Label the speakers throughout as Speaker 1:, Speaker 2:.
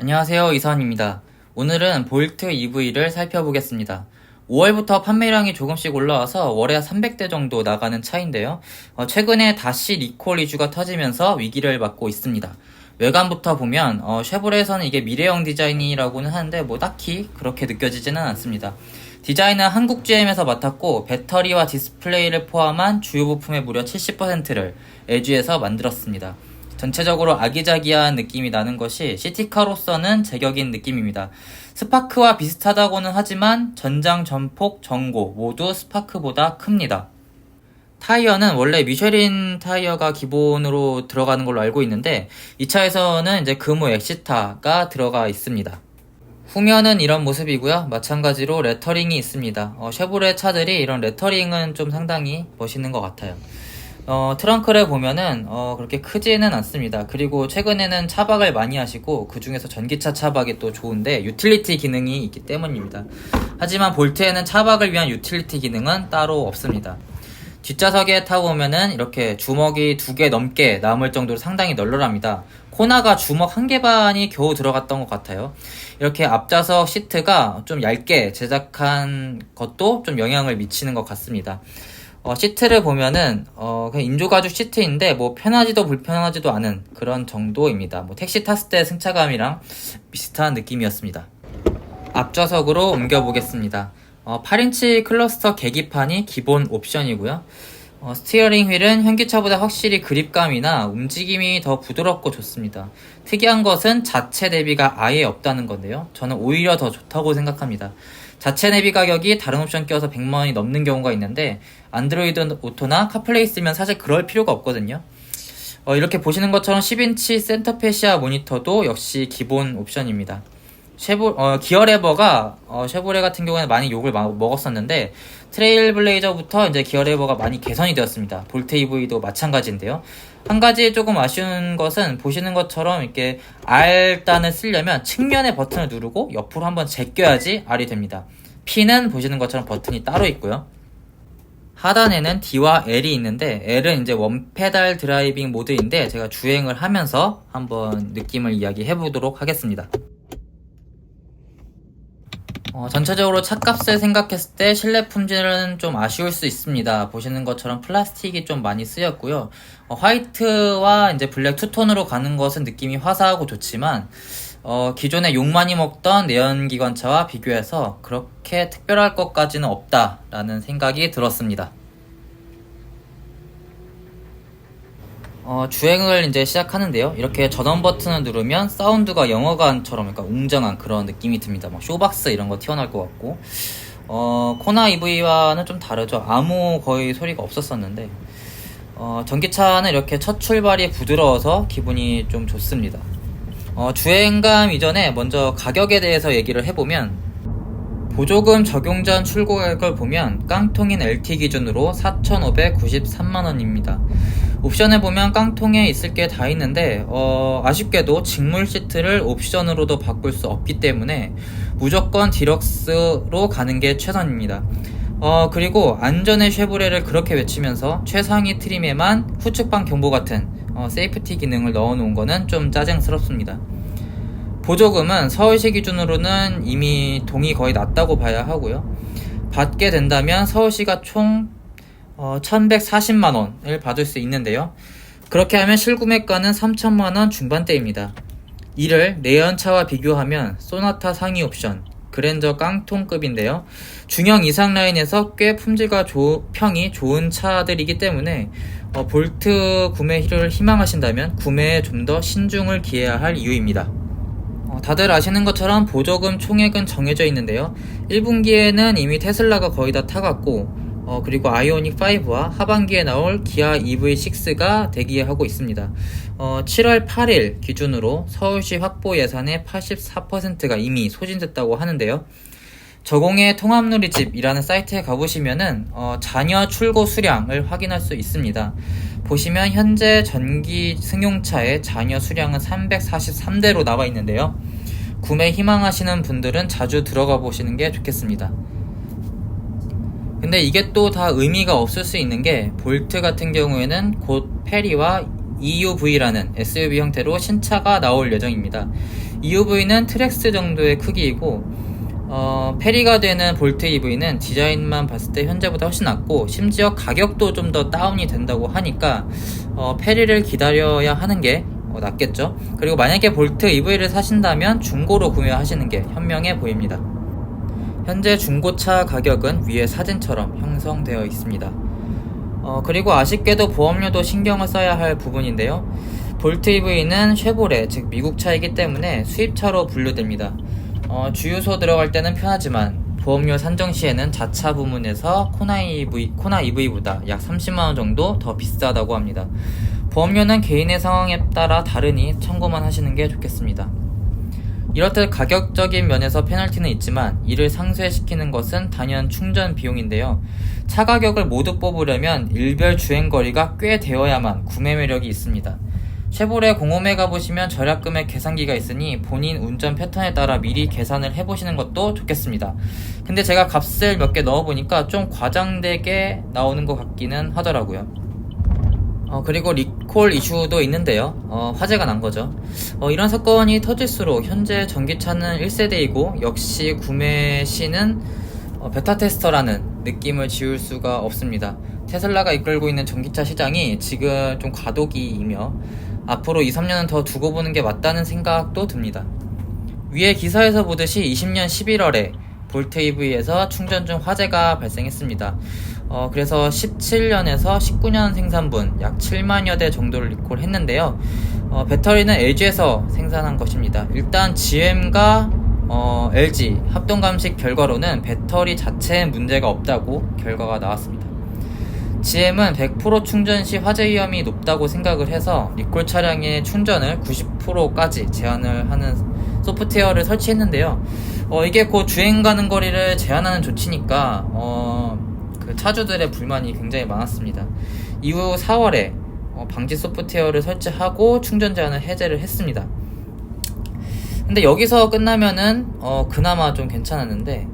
Speaker 1: 안녕하세요, 이선입니다. 오늘은 볼트 EV를 살펴보겠습니다. 5월부터 판매량이 조금씩 올라와서 월에 300대 정도 나가는 차인데요. 최근에 다시 리콜 이슈가 터지면서 위기를 맞고 있습니다. 외관부터 보면 쉐보레에서는 이게 미래형 디자인이라고는 하는데 딱히 그렇게 느껴지지는 않습니다. 디자인은 한국 GM에서 맡았고 배터리와 디스플레이를 포함한 주요 부품의 무려 70%를 LG에서 만들었습니다. 전체적으로 아기자기한 느낌이 나는 것이 시티카로서는 제격인 느낌입니다. 스파크와 비슷하다고는 하지만 전장, 전폭, 전고 모두 스파크보다 큽니다. 타이어는 원래 미쉐린 타이어가 기본으로 들어가는 걸로 알고 있는데 이 차에서는 이제 금호 엑시타가 들어가 있습니다. 후면은 이런 모습이고요. 마찬가지로 레터링이 있습니다. 쉐보레 차들이 이런 레터링은 좀 상당히 멋있는 것 같아요. 트렁크를 보면은 그렇게 크지는 않습니다. 그리고 최근에는 차박을 많이 하시고 그 중에서 전기차 차박이 또 좋은데 유틸리티 기능이 있기 때문입니다. 하지만 볼트에는 차박을 위한 유틸리티 기능은 따로 없습니다. 뒷좌석에 타고 오면은 이렇게 주먹이 2개 넘게 남을 정도로 상당히 널널합니다. 코나가 주먹 1개 반이 겨우 들어갔던 것 같아요. 이렇게 앞좌석 시트가 좀 얇게 제작한 것도 좀 영향을 미치는 것 같습니다. 시트를 보면은 그냥 인조가죽 시트인데 편하지도 불편하지도 않은 그런 정도입니다. 택시 탔을 때 승차감이랑 비슷한 느낌이었습니다. 앞좌석으로 옮겨보겠습니다. 8인치 클러스터 계기판이 기본 옵션이고요. 스티어링 휠은 현기차보다 확실히 그립감이나 움직임이 더 부드럽고 좋습니다. 특이한 것은 자체 내비가 아예 없다는 건데요. 저는 오히려 더 좋다고 생각합니다. 자체 내비 가격이 다른 옵션 껴서 100만원이 넘는 경우가 있는데 안드로이드 오토나 카플레이 쓰면 사실 그럴 필요가 없거든요. 이렇게 보시는 것처럼 10인치 센터페시아 모니터도 역시 기본 옵션입니다. 기어 레버가 쉐보레 같은 경우에는 많이 욕을 먹었었는데 트레일블레이저부터 이제 기어 레버가 많이 개선이 되었습니다. 볼트 EV도 마찬가지인데요. 한 가지 조금 아쉬운 것은 보시는 것처럼 이렇게 R단을 쓰려면 측면의 버튼을 누르고 옆으로 한번 제껴야지 R이 됩니다. P는 보시는 것처럼 버튼이 따로 있고요. 하단에는 D와 L이 있는데 L은 이제 원페달 드라이빙 모드인데 제가 주행을 하면서 한번 느낌을 이야기해 보도록 하겠습니다. 전체적으로 차값을 생각했을 때 실내 품질은 좀 아쉬울 수 있습니다. 보시는 것처럼 플라스틱이 좀 많이 쓰였고요. 화이트와 이제 블랙 투톤으로 가는 것은 느낌이 화사하고 좋지만 기존에 욕 많이 먹던 내연기관차와 비교해서 그렇게 특별할 것까지는 없다라는 생각이 들었습니다. 주행을 이제 시작하는데요. 이렇게 전원 버튼을 누르면 사운드가 영화관처럼 그러니까 웅장한 그런 느낌이 듭니다. 쇼박스 이런 거 튀어나올 것 같고 코나 EV와는 좀 다르죠. 아무 거의 소리가 없었었는데 전기차는 이렇게 첫 출발이 부드러워서 기분이 좀 좋습니다. 주행감 이전에 먼저 가격에 대해서 얘기를 해보면 보조금 적용 전 출고가격을 보면 깡통인 LT 기준으로 4,593만원입니다. 옵션을 보면 깡통에 있을 게 다 있는데 아쉽게도 직물 시트를 옵션으로도 바꿀 수 없기 때문에 무조건 디럭스로 가는 게 최선입니다. 그리고 안전의 쉐보레를 그렇게 외치면서 최상위 트림에만 후측방 경보 같은 세이프티 기능을 넣어놓은 거는 좀 짜증스럽습니다. 보조금은 서울시 기준으로는 이미 동이 거의 났다고 봐야 하고요. 받게 된다면 서울시가 총 1,140만원을 받을 수 있는데요. 그렇게 하면 실구매가는 3천만원 중반대입니다. 이를 내연차와 비교하면 소나타 상위 옵션, 그랜저 깡통급인데요. 중형 이상 라인에서 꽤 품질과 평이 좋은 차들이기 때문에 볼트 구매를 희망하신다면 구매에 좀 더 신중을 기해야 할 이유입니다. 다들 아시는 것처럼 보조금 총액은 정해져 있는데요. 1분기에는 이미 테슬라가 거의 다 타갔고 그리고 아이오닉 5와 하반기에 나올 기아 EV6가 대기하고 있습니다. 7월 8일 기준으로 서울시 확보 예산의 84%가 이미 소진됐다고 하는데요. 저공해 통합누리집이라는 사이트에 가보시면은 잔여 출고 수량을 확인할 수 있습니다. 보시면 현재 전기 승용차의 잔여 수량은 343대로 나와 있는데요. 구매 희망하시는 분들은 자주 들어가 보시는 게 좋겠습니다. 근데 이게 또 다 의미가 없을 수 있는 게 볼트 같은 경우에는 곧 페리와 EUV라는 SUV 형태로 신차가 나올 예정입니다. EUV는 트랙스 정도의 크기이고 페리가 되는 볼트 EV는 디자인만 봤을 때 현재보다 훨씬 낫고 심지어 가격도 좀 더 다운이 된다고 하니까 페리를 기다려야 하는 게 낫겠죠. 그리고 만약에 볼트 EV를 사신다면 중고로 구매하시는 게 현명해 보입니다. 현재 중고차 가격은 위에 사진처럼 형성되어 있습니다. 그리고 아쉽게도 보험료도 신경을 써야 할 부분인데요. 볼트 EV는 쉐보레, 즉 미국 차이기 때문에 수입차로 분류됩니다. 주유소 들어갈 때는 편하지만 보험료 산정 시에는 자차 부문에서 코나 EV보다 약 30만원 정도 더 비싸다고 합니다. 보험료는 개인의 상황에 따라 다르니 참고만 하시는 게 좋겠습니다. 이렇듯 가격적인 면에서 페널티는 있지만 이를 상쇄시키는 것은 단연 충전 비용인데요. 차 가격을 모두 뽑으려면 일별 주행거리가 꽤 되어야만 구매 매력이 있습니다. 쉐보레 공홈에 가보시면 절약금액 계산기가 있으니 본인 운전 패턴에 따라 미리 계산을 해보시는 것도 좋겠습니다. 근데 제가 값을 몇 개 넣어보니까 좀 과장되게 나오는 것 같기는 하더라고요. 그리고 리콜 이슈도 있는데요. 화제가 난 거죠. 이런 사건이 터질수록 현재 전기차는 1세대이고 역시 구매 시는 베타 테스터라는 느낌을 지울 수가 없습니다. 테슬라가 이끌고 있는 전기차 시장이 지금 좀 과도기이며 앞으로 2-3년은 더 두고 보는 게 맞다는 생각도 듭니다. 위에 기사에서 보듯이 20년 11월에 볼트 EV에서 충전 중 화재가 발생했습니다. 그래서 17년에서 19년 생산분 약 7만여 대 정도를 리콜했는데요. 배터리는 LG에서 생산한 것입니다. 일단 GM과 LG 합동감식 결과로는 배터리 자체에 문제가 없다고 결과가 나왔습니다. GM은 100% 충전 시 화재 위험이 높다고 생각을 해서 리콜 차량의 충전을 90%까지 제한을 하는 소프트웨어를 설치했는데요. 이게 곧 주행 가는 거리를 제한하는 조치니까 그 차주들의 불만이 굉장히 많았습니다. 이후 4월에 방지 소프트웨어를 설치하고 충전 제한을 해제를 했습니다. 근데 여기서 끝나면은 그나마 좀 괜찮았는데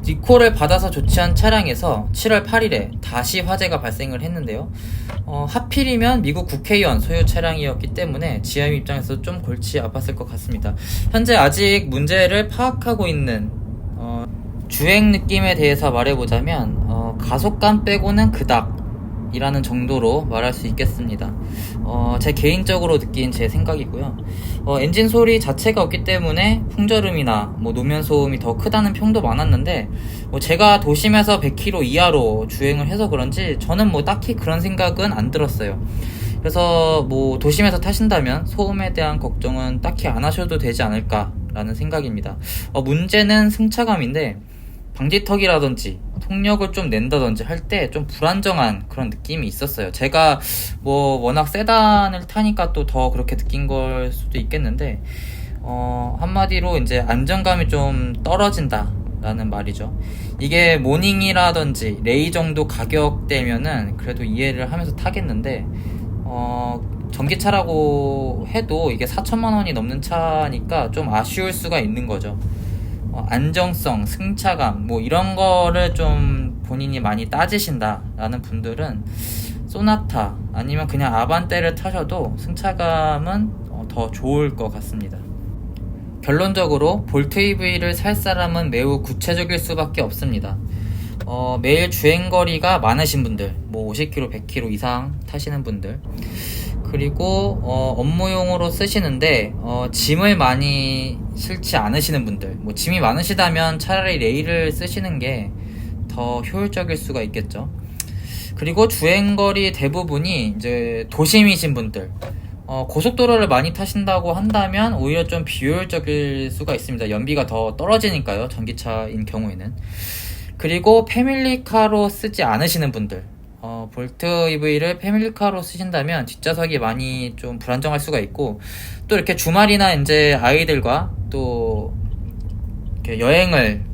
Speaker 1: 리콜을 받아서 조치한 차량에서 7월 8일에 다시 화재가 발생을 했는데요. 하필이면 미국 국회의원 소유 차량이었기 때문에 GM 입장에서 좀 골치 아팠을 것 같습니다. 현재 아직 문제를 파악하고 있는 주행 느낌에 대해서 말해보자면 가속감 빼고는 그닥이라는 정도로 말할 수 있겠습니다. 제 개인적으로 느낀 제 생각이고요. 엔진 소리 자체가 없기 때문에 풍절음이나 노면 소음이 더 크다는 평도 많았는데 제가 도심에서 100km 이하로 주행을 해서 그런지 저는 딱히 그런 생각은 안 들었어요. 그래서 도심에서 타신다면 소음에 대한 걱정은 딱히 안 하셔도 되지 않을까라는 생각입니다. 문제는 승차감인데 방지턱이라든지 속력을 좀 낸다든지 할 때 좀 불안정한 그런 느낌이 있었어요. 제가 워낙 세단을 타니까 또 더 그렇게 느낀 걸 수도 있겠는데 한마디로 이제 안정감이 좀 떨어진다 라는 말이죠. 이게 모닝이라든지 레이 정도 가격대면은 그래도 이해를 하면서 타겠는데 전기차라고 해도 이게 4천만원이 넘는 차니까 좀 아쉬울 수가 있는 거죠. 안정성, 승차감 이런 거를 좀 본인이 많이 따지신다 라는 분들은 소나타 아니면 그냥 아반떼를 타셔도 승차감은 더 좋을 것 같습니다. 결론적으로 볼트 EV를 살 사람은 매우 구체적일 수밖에 없습니다. 매일 주행거리가 많으신 분들 50km, 100km 이상 타시는 분들, 그리고 업무용으로 쓰시는데 짐을 많이 실지 않으시는 분들, 짐이 많으시다면 차라리 레일을 쓰시는 게 더 효율적일 수가 있겠죠. 그리고 주행거리 대부분이 이제 도심이신 분들, 고속도로를 많이 타신다고 한다면 오히려 좀 비효율적일 수가 있습니다. 연비가 더 떨어지니까요, 전기차인 경우에는. 그리고 패밀리카로 쓰지 않으시는 분들, 볼트 EV를 패밀리카로 쓰신다면 뒷좌석이 많이 좀 불안정할 수가 있고, 또 이렇게 주말이나 이제 아이들과 또 이렇게 여행을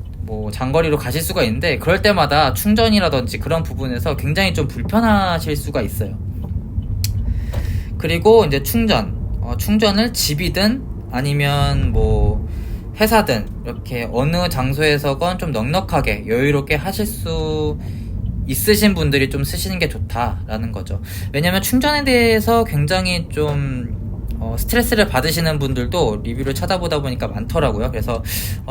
Speaker 1: 장거리로 가실 수가 있는데 그럴 때마다 충전이라든지 그런 부분에서 굉장히 좀 불편하실 수가 있어요. 그리고 이제 충전을 집이든 아니면 회사든 이렇게 어느 장소에서건 좀 넉넉하게 여유롭게 하실 수 있으신 분들이 좀 쓰시는 게 좋다라는 거죠. 왜냐면 충전에 대해서 굉장히 좀 스트레스를 받으시는 분들도 리뷰를 찾아보다 보니까 많더라고요. 그래서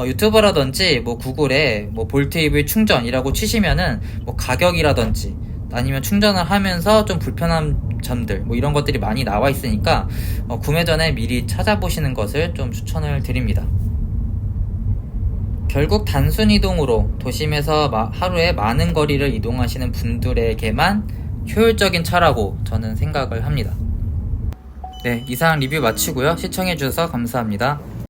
Speaker 1: 유튜브라든지 뭐 구글에 뭐 볼트 EV 충전이라고 치시면은 뭐 가격이라든지 아니면 충전을 하면서 좀 불편한 점들 뭐 이런 것들이 많이 나와 있으니까 구매 전에 미리 찾아보시는 것을 좀 추천을 드립니다. 결국 단순 이동으로 도심에서 하루에 많은 거리를 이동하시는 분들에게만 효율적인 차라고 저는 생각을 합니다. 네, 이상 리뷰 마치고요. 시청해주셔서 감사합니다.